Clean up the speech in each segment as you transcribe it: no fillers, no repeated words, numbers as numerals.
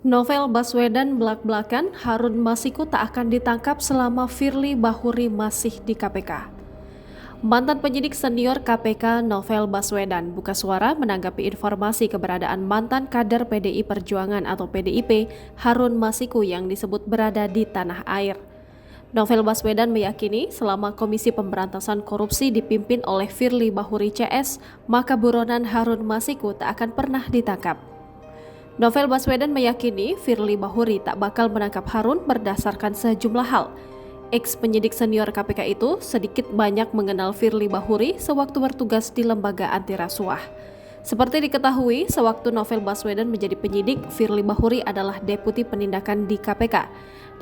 Novel Baswedan belak-belakan, Harun Masiku tak akan ditangkap selama Firly Bahuri masih di KPK. Mantan penyidik senior KPK Novel Baswedan buka suara menanggapi informasi keberadaan mantan kader PDI Perjuangan atau PDIP Harun Masiku yang disebut berada di tanah air. Novel Baswedan meyakini selama Komisi Pemberantasan Korupsi dipimpin oleh Firly Bahuri CS, maka buronan Harun Masiku tak akan pernah ditangkap. Novel Baswedan meyakini Firly Bahuri tak bakal menangkap Harun berdasarkan sejumlah hal. Ex-penyidik senior KPK itu sedikit banyak mengenal Firly Bahuri sewaktu bertugas di lembaga anti rasuah. Seperti diketahui, sewaktu Novel Baswedan menjadi penyidik, Firly Bahuri adalah deputi penindakan di KPK.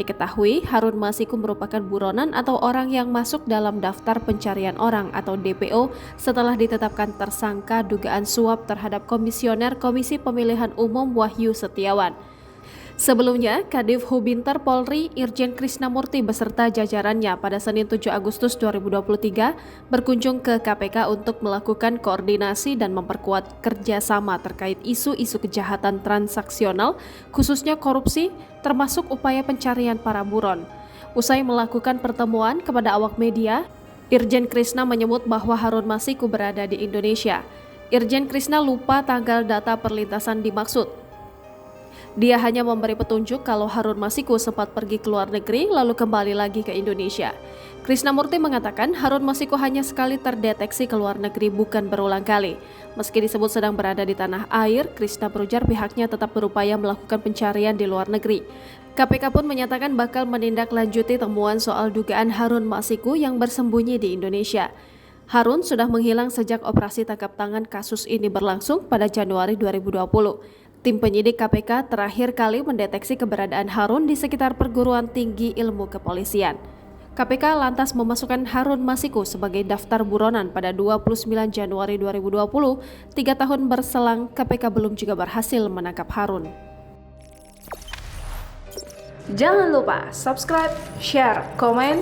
Diketahui, Harun Masiku merupakan buronan atau orang yang masuk dalam daftar pencarian orang atau DPO setelah ditetapkan tersangka dugaan suap terhadap Komisioner Komisi Pemilihan Umum Wahyu Setiawan. Sebelumnya, Kadif Hubinter Polri Irjen Krisnamurti beserta jajarannya pada Senin 7 Agustus 2023 berkunjung ke KPK untuk melakukan koordinasi dan memperkuat kerjasama terkait isu-isu kejahatan transaksional, khususnya korupsi, termasuk upaya pencarian para buron. Usai melakukan pertemuan kepada awak media, Irjen Krisna menyebut bahwa Harun Masiku berada di Indonesia. Irjen Krisna lupa tanggal data perlintasan dimaksud. Dia hanya memberi petunjuk kalau Harun Masiku sempat pergi ke luar negeri lalu kembali lagi ke Indonesia. Krisnamurti mengatakan Harun Masiku hanya sekali terdeteksi ke luar negeri, bukan berulang kali. Meski disebut sedang berada di tanah air, Krisna berujar pihaknya tetap berupaya melakukan pencarian di luar negeri. KPK pun menyatakan bakal menindaklanjuti temuan soal dugaan Harun Masiku yang bersembunyi di Indonesia. Harun sudah menghilang sejak operasi tangkap tangan kasus ini berlangsung pada Januari 2020. Tim penyidik KPK terakhir kali mendeteksi keberadaan Harun di sekitar Perguruan Tinggi Ilmu Kepolisian. KPK lantas memasukkan Harun Masiku sebagai daftar buronan pada 29 Januari 2020. 3 tahun berselang, KPK belum juga berhasil menangkap Harun. Jangan lupa subscribe, share, komen,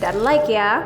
dan like ya!